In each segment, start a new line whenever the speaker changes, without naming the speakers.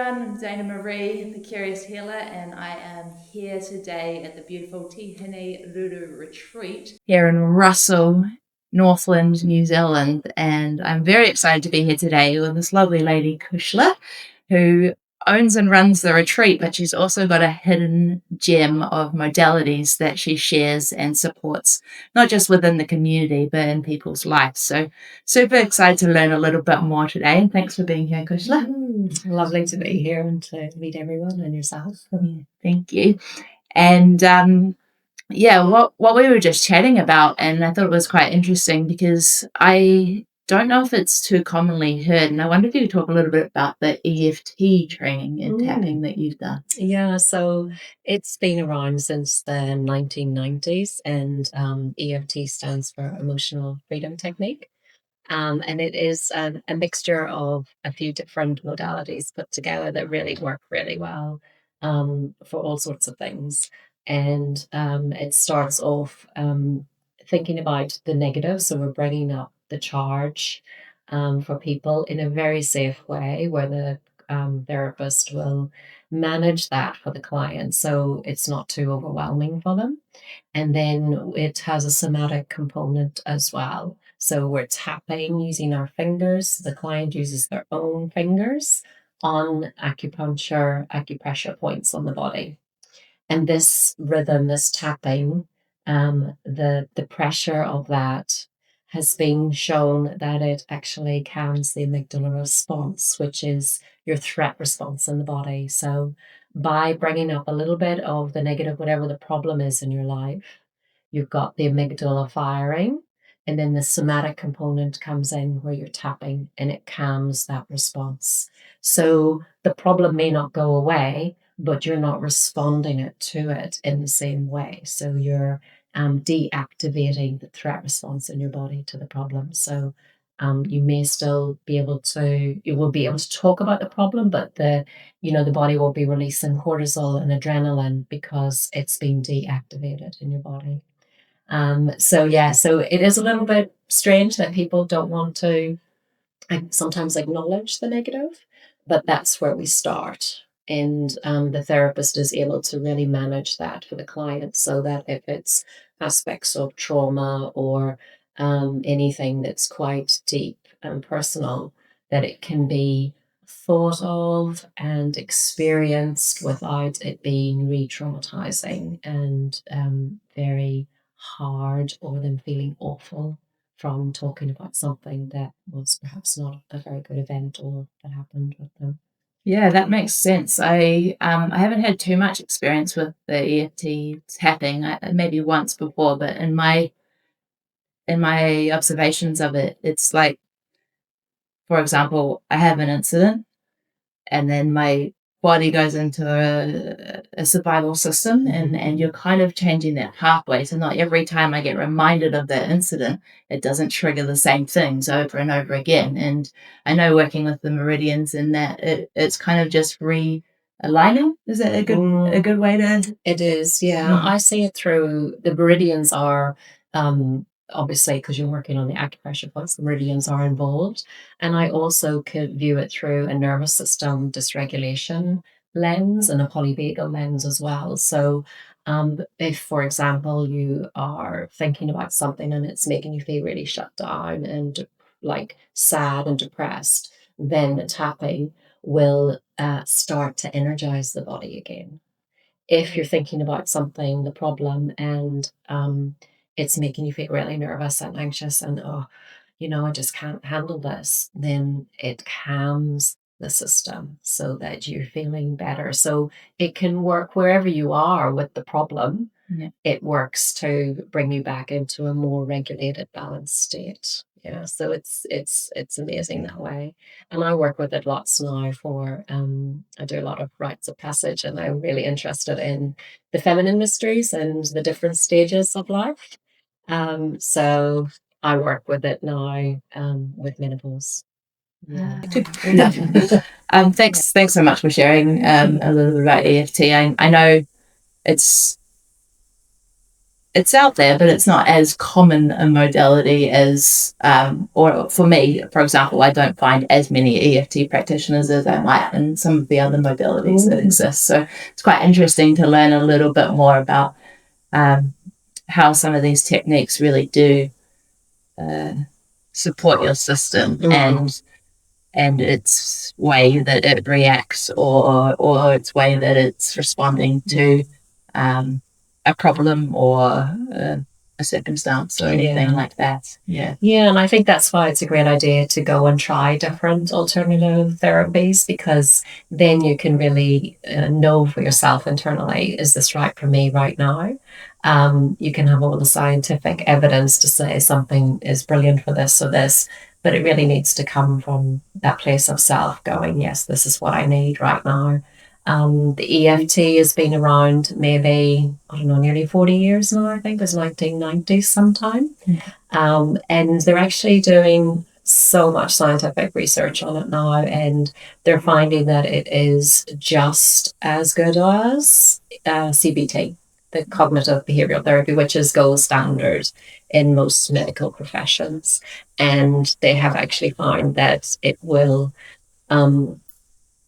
everyone. I'm Te Hine Ruru, the Curious Healer, and I am here today at the beautiful Te Hine Ruru Retreat here in Russell, Northland, New Zealand. And I'm very excited to be here today with this lovely lady, Cushla, who owns and runs the retreat, but she's also got a hidden gem of modalities that she shares and supports, not just within the community, but in people's lives. So super excited to learn a little bit more today. And thanks for being here, Cushla.
Lovely to be here and to meet everyone and yourself.
Thank you. And what we were just chatting about, and I thought it was quite interesting because I don't know if it's too commonly heard, and I wonder if you could talk a little bit about the EFT training and tapping that you've done.
Yeah, so it's been around since the 1990s, and EFT stands for Emotional Freedom Technique. And it is a mixture of a few different modalities put together that really work really well for all sorts of things. And it starts off thinking about the negative. So we're bringing up the charge for people in a very safe way where the therapist will manage that for the client. So it's not too overwhelming for them. And then it has a somatic component as well. So we're tapping using our fingers. The client uses their own fingers on acupressure points on the body. And this rhythm, this tapping, the pressure of that has been shown that it actually calms the amygdala response, which is your threat response in the body. So by bringing up a little bit of the negative, whatever the problem is in your life, you've got the amygdala firing, and then the somatic component comes in where you're tapping and it calms that response. So the problem may not go away, but you're not responding to it in the same way. So you're deactivating the threat response in your body to the problem. So you may still be able to, you will be able to talk about the problem, but the body will be releasing cortisol and adrenaline because it's been deactivated in your body. So it is a little bit strange that people don't want to sometimes acknowledge the negative, but that's where we start. And the therapist is able to really manage that for the client so that if it's aspects of trauma or anything that's quite deep and personal, that it can be thought of and experienced without it being re-traumatizing and very hard or them feeling awful from talking about something that was perhaps not a very good event or that happened with them.
Yeah, that makes sense. I haven't had too much experience with the EFT tapping, maybe once before, but in my observations of it, it's like, for example, I have an incident and then my body goes into a survival system, and you're kind of changing that pathway. So not every time I get reminded of that incident, it doesn't trigger the same things over and over again. And I know working with the meridians and that it's kind of just realigning. Is that a good way to?
It is, yeah. I see it through the meridians are obviously because you're working on the acupressure points, the meridians are involved. And I also could view it through a nervous system dysregulation lens and a polyvagal lens as well. So if, for example, you are thinking about something and it's making you feel really shut down and like sad and depressed, then the tapping will start to energize the body again. If you're thinking about something, the problem, and it's making you feel really nervous and anxious and, oh, I just can't handle this, then it calms the system so that you're feeling better. So it can work wherever you are with the problem.
Yeah.
It works to bring you back into a more regulated, balanced state. Yeah, so it's amazing that way. And I work with it lots now for I do a lot of rites of passage, and I'm really interested in the feminine mysteries and the different stages of life. So I work with it now with menopause. Yeah.
Thanks so much for sharing a little bit about EFT. I know it's it's out there, but it's not as common a modality as, or for me, for example, I don't find as many EFT practitioners as I might in some of the other modalities that exist. So it's quite interesting to learn a little bit more about how some of these techniques really do support your system and its way that it reacts or its way that it's responding to a problem or a circumstance or anything like that. Yeah.
Yeah, and I think that's why it's a great idea to go and try different alternative therapies, because then you can really know for yourself internally, is this right for me right now? You can have all the scientific evidence to say something is brilliant for this or this, but it really needs to come from that place of self going, yes, this is what I need right now. The EFT has been around maybe, I don't know, nearly 40 years now, I think. It was 1990s sometime. And they're actually doing so much scientific research on it now, and they're finding that it is just as good as CBT, the cognitive behavioral therapy, which is gold standard in most medical professions. And they have actually found that it will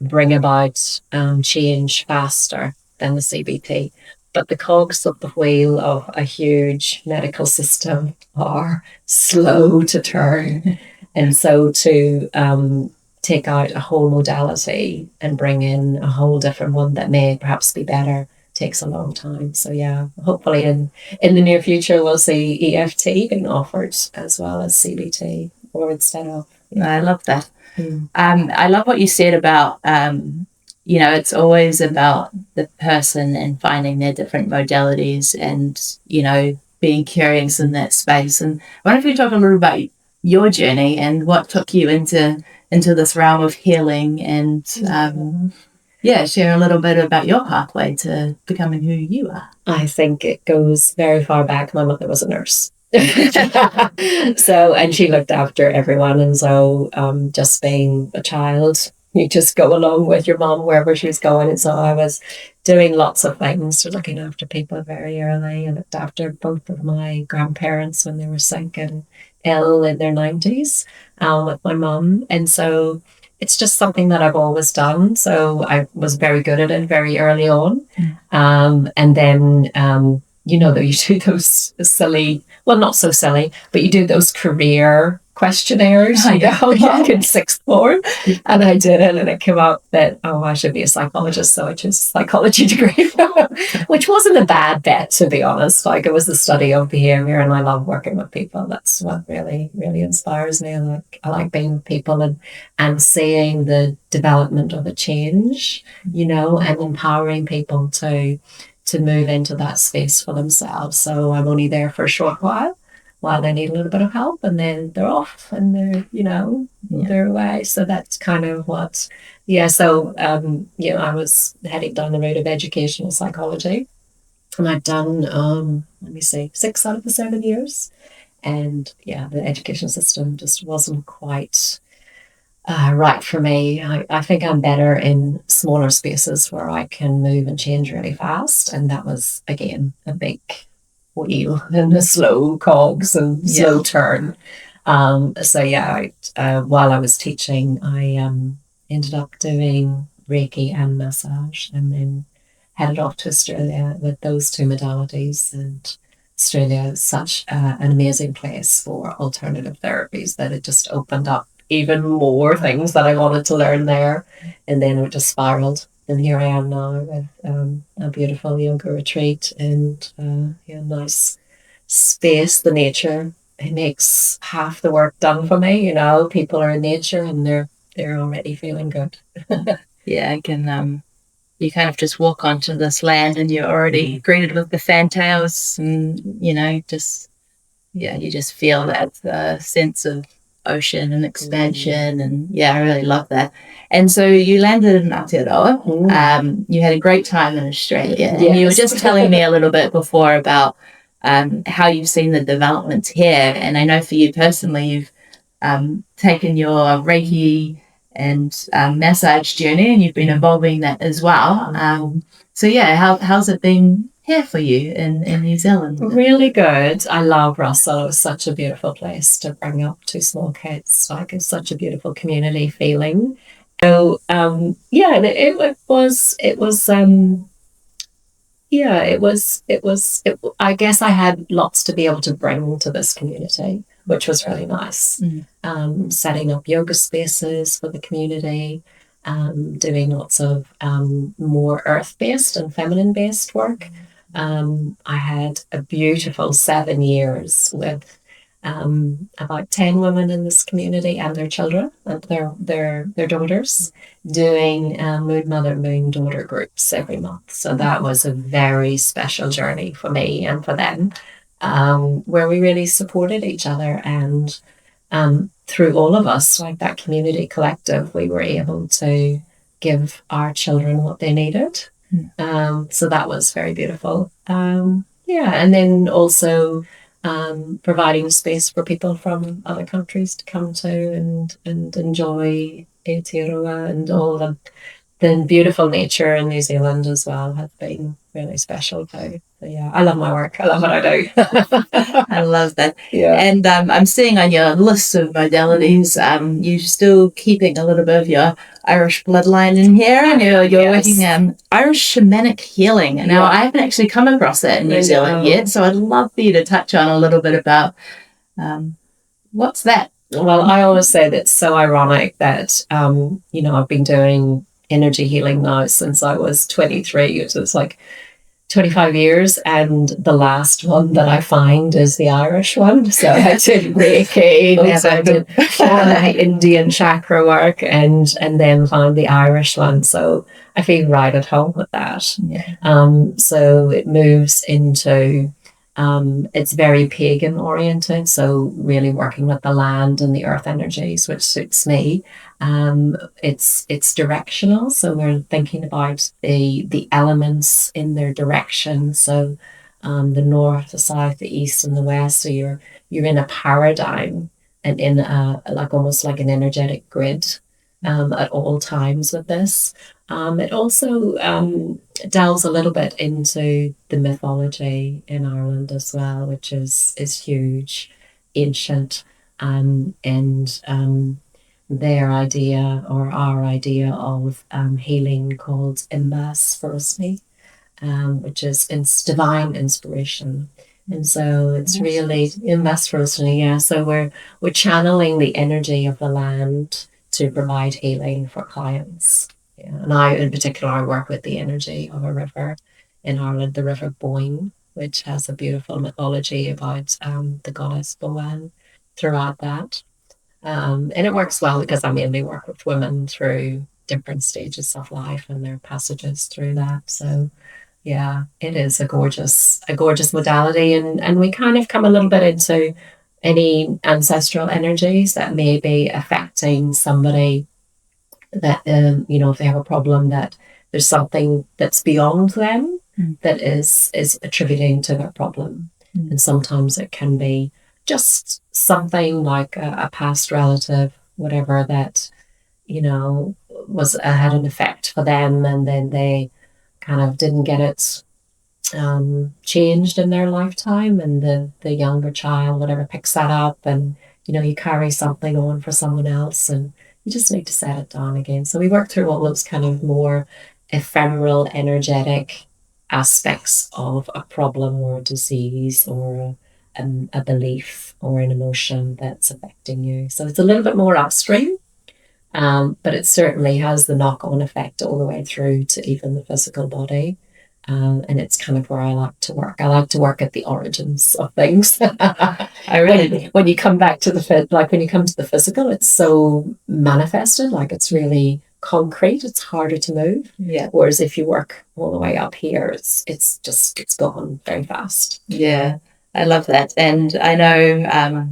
bring about change faster than the CBT. But the cogs of the wheel of a huge medical system are slow to turn. And so to take out a whole modality and bring in a whole different one that may perhaps be better takes a long time. So yeah, hopefully in the near future we'll see EFT being offered as well as CBT or instead of.
I love that. I love what you said about, it's always about the person and finding their different modalities and, being curious in that space. And I wonder if you talk a little about your journey and what took you into this realm of healing and, share a little bit about your pathway to becoming who you are.
I think it goes very far back. My mother was a nurse. So, and she looked after everyone. And so, just being a child, you just go along with your mom wherever she's going. And so I was doing lots of things, looking after people very early. I looked after both of my grandparents when they were sick and ill in their 90s with my mom. And so it's just something that I've always done. So I was very good at it very early on. And then, you do those silly, well, not so silly, but you do those career questionnaires, like in sixth form. And I did it, and it came out that, I should be a psychologist. So I chose a psychology degree, which wasn't a bad bet, to be honest. Like, it was the study of behavior, and I love working with people. That's what really, really inspires me. I like being with people and seeing the development of a change, and empowering people to move into that space for themselves. So I'm only there for a short while they need a little bit of help, and then they're off and they're, they're away. So that's kind of what, So, I was heading down the road of educational psychology, and I'd done, 6 out of the 7 years. And the education system just wasn't quite right for me. I think I'm better in smaller spaces where I can move and change really fast. And that was, again, a big wheel and a slow cogs and slow turn. While I was teaching, I ended up doing Reiki and massage, and then headed off to Australia with those two modalities. And Australia is such an amazing place for alternative therapies that it just opened up even more things that I wanted to learn there. And then it just spiraled. And here I am now with a beautiful yoga retreat and nice space. The nature, it makes half the work done for me. People are in nature and they're already feeling good.
Yeah, I can. You kind of just walk onto this land and you're already greeted with the fantails, and you just feel that sense of ocean and expansion. And I really love that. And so you landed in Aotearoa. You had a great time in Australia. Yes. And you were just telling me a little bit before about how you've seen the developments here. And I know for you personally, you've taken your Reiki and massage journey, and you've been evolving that as well. How's it been here for you in New Zealand?
Really good. I love Russell. It was such a beautiful place to bring up two small kids. Like, it's such a beautiful community feeling. So yeah, and I guess I had lots to be able to bring to this community, which was really nice. Setting up yoga spaces for the community, doing lots of more earth-based and feminine-based work. I had a beautiful 7 years with about 10 women in this community and their children and their daughters, doing Moon Mother, Moon Daughter groups every month. So that was a very special journey for me and for them, where we really supported each other. And through all of us, like that community collective, we were able to give our children what they needed. So that was very beautiful. Yeah, and then also providing space for people from other countries to come to and enjoy Aotearoa, and all the beautiful nature in New Zealand as well has been really special too. So yeah, I love my work. I love what I do.
I love that.
Yeah.
And I'm seeing on your list of modalities, you're still keeping a little bit of your Irish bloodline in here, and you're working Irish shamanic healing. And now I haven't actually come across that in New Zealand yet, so I'd love for you to touch on a little bit about what's that.
Well, I always say that it's so ironic that I've been doing energy healing now since I was 23. So it's like 25 years, and the last one that I find is the Irish one. So I did Reiki, I did all the Indian chakra work, and then found the Irish one. So I feel right at home with that.
Yeah.
So it moves into it's very pagan oriented, so really working with the land and the earth energies, which suits me. It's directional, so we're thinking about the elements in their direction. So the north, the south, the east, and the west. So you're in a paradigm and in almost like an energetic grid at all times with this. It also delves a little bit into the mythology in Ireland as well, which is huge, ancient, and their idea or our idea of healing called Imbas, which is divine inspiration. And so it's really Imbas, yeah. So we're channeling the energy of the land to provide healing for clients. Yeah. And in particular, I work with the energy of a river in Ireland, the River Boyne, which has a beautiful mythology about the goddess Bowen throughout that. And it works well because I mainly work with women through different stages of life and their passages through that. So yeah, it is a gorgeous modality, and we kind of come a little bit into any ancestral energies that may be affecting somebody, that if they have a problem, that there's something that's beyond them that is attributing to their problem. And sometimes it can be just something like a past relative, whatever, that had an effect for them, and then they kind of didn't get it changed in their lifetime, and the younger child, whatever, picks that up, and you carry something on for someone else, and you just need to set it down again. So we work through all those kind of more ephemeral, energetic aspects of a problem or a disease or a belief or an emotion that's affecting you. So it's a little bit more upstream, but it certainly has the knock-on effect all the way through to even the physical body. And it's kind of where I like to work. I like to work at the origins of things. When you come back to when you come to the physical, it's so manifested, like it's really concrete. It's harder to move.
Yeah.
Whereas if you work all the way up here, it's gone very fast.
Yeah, I love that, and I know.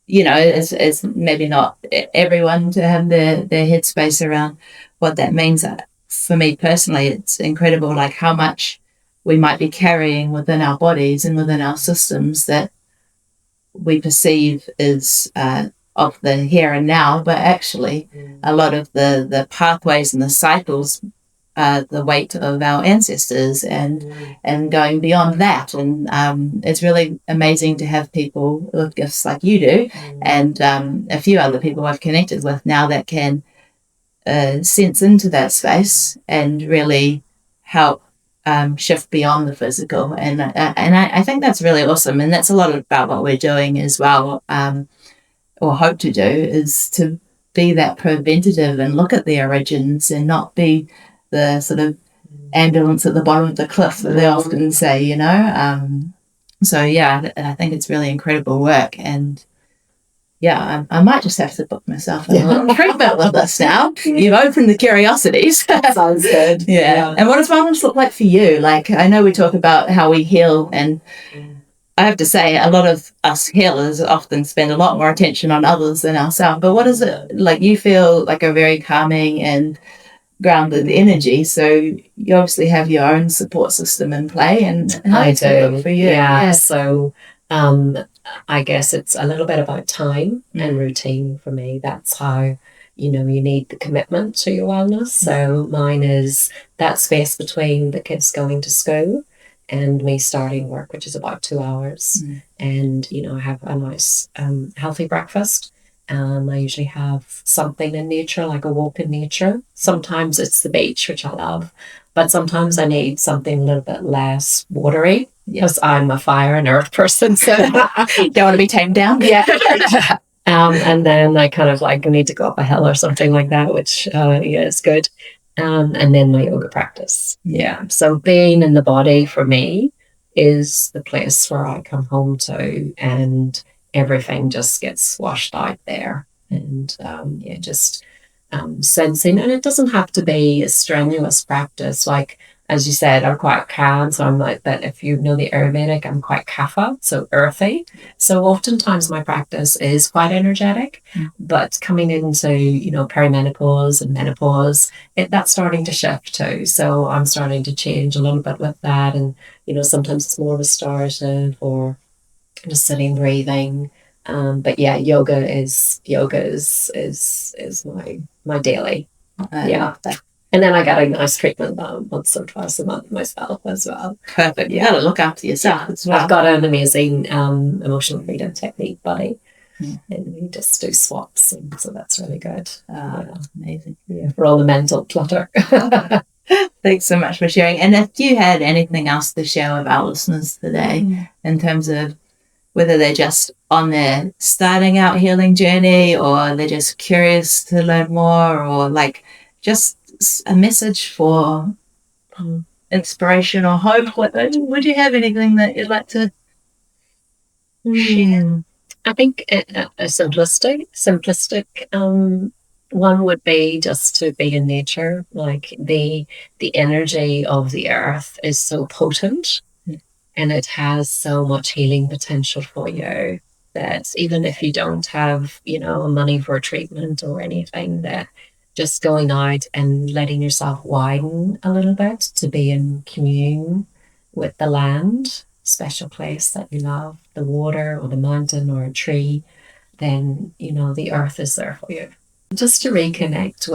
It's maybe not everyone to have their headspace around what that means. For me personally, it's incredible, like how much we might be carrying within our bodies and within our systems that we perceive is of the here and now, but actually a lot of the pathways and the cycles the weight of our ancestors and going beyond that. And it's really amazing to have people with gifts like you do, and a few other people I've connected with now that can sense into that space and really help shift beyond the physical. And I think that's really awesome. And that's a lot about what we're doing as well, or hope to do, is to be that preventative and look at the origins and not be the sort of ambulance at the bottom of the cliff that they often say, you know. So yeah, I think it's really incredible work. And yeah, I might just have to book myself a little treatment with this now. You've opened the curiosities.
Sounds good.
Yeah. And what does wellness look like for you? Like, I know we talk about how we heal, and I have to say a lot of us healers often spend a lot more attention on others than ourselves. But what is it like? You feel like a very calming and grounded energy, so you obviously have your own support system in play. And how does it look for you?
Yeah. So I guess it's a little bit about time and routine for me. That's how, you know, you need the commitment to your wellness. So mine is that space between the kids going to school and me starting work, which is about 2 hours. And, you know, I have a nice healthy breakfast. I usually have something in nature, like a walk in nature. Sometimes it's the beach, which I love, but sometimes I need something a little bit less watery, because I'm a fire and earth person, so
don't want to be tamed down.
Yeah. And then I kind of like need to go up a hill or something like that, which is good. And then my yoga practice. Yeah. So being in the body for me is the place where I come home to, and everything just gets washed out there. And just sensing. And it doesn't have to be a strenuous practice. Like, as you said, I'm quite calm, so I'm like that. If you know the Ayurvedic, I'm quite kapha, so earthy. So oftentimes my practice is quite energetic, but coming into, you know, perimenopause and menopause, that's starting to shift too. So I'm starting to change a little bit with that, and you know, sometimes it's more restorative or just sitting, breathing. But yeah, yoga is my daily. And then I got a nice treatment once or twice a month myself as well.
Perfect. You got to look after yourself as well.
I've got an amazing emotional freedom technique buddy, and we just do swaps, and so that's really good.
Amazing.
Yeah, for all the mental clutter.
Thanks so much for sharing. And if you had anything else to share with our listeners today, in terms of whether they're just on their starting out healing journey, or they're just curious to learn more, or like just a message for inspiration or hope, would you have anything that you'd like to share?
I think a simplistic one would be just to be in nature. Like the energy of the earth is so potent, and it has so much healing potential for you, that even if you don't have, you know, money for a treatment or anything, that just going out and letting yourself widen a little bit to be in commune with the land, special place that you love, the water or the mountain or a tree, then, you know, the earth is there for you. Just to reconnect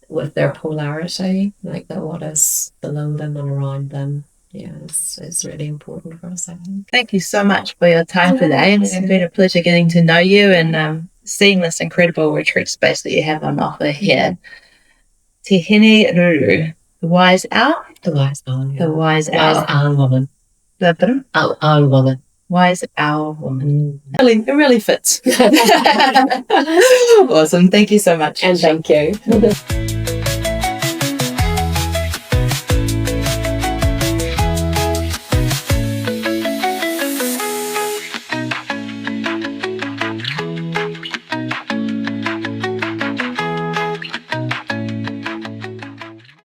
with their polarity, like what is below them and around them. Yeah, it's really important for us, I think.
Thank you so much for your time today. It's been a pleasure getting to know you and seeing this incredible retreat space that you have on offer here. Te Hine Ruru, the wise owl?
The wise owl, yeah.
The wise owl.
Wise owl woman. Owl woman.
Wise owl woman. It really fits. Awesome. Thank you so much.
And thank you.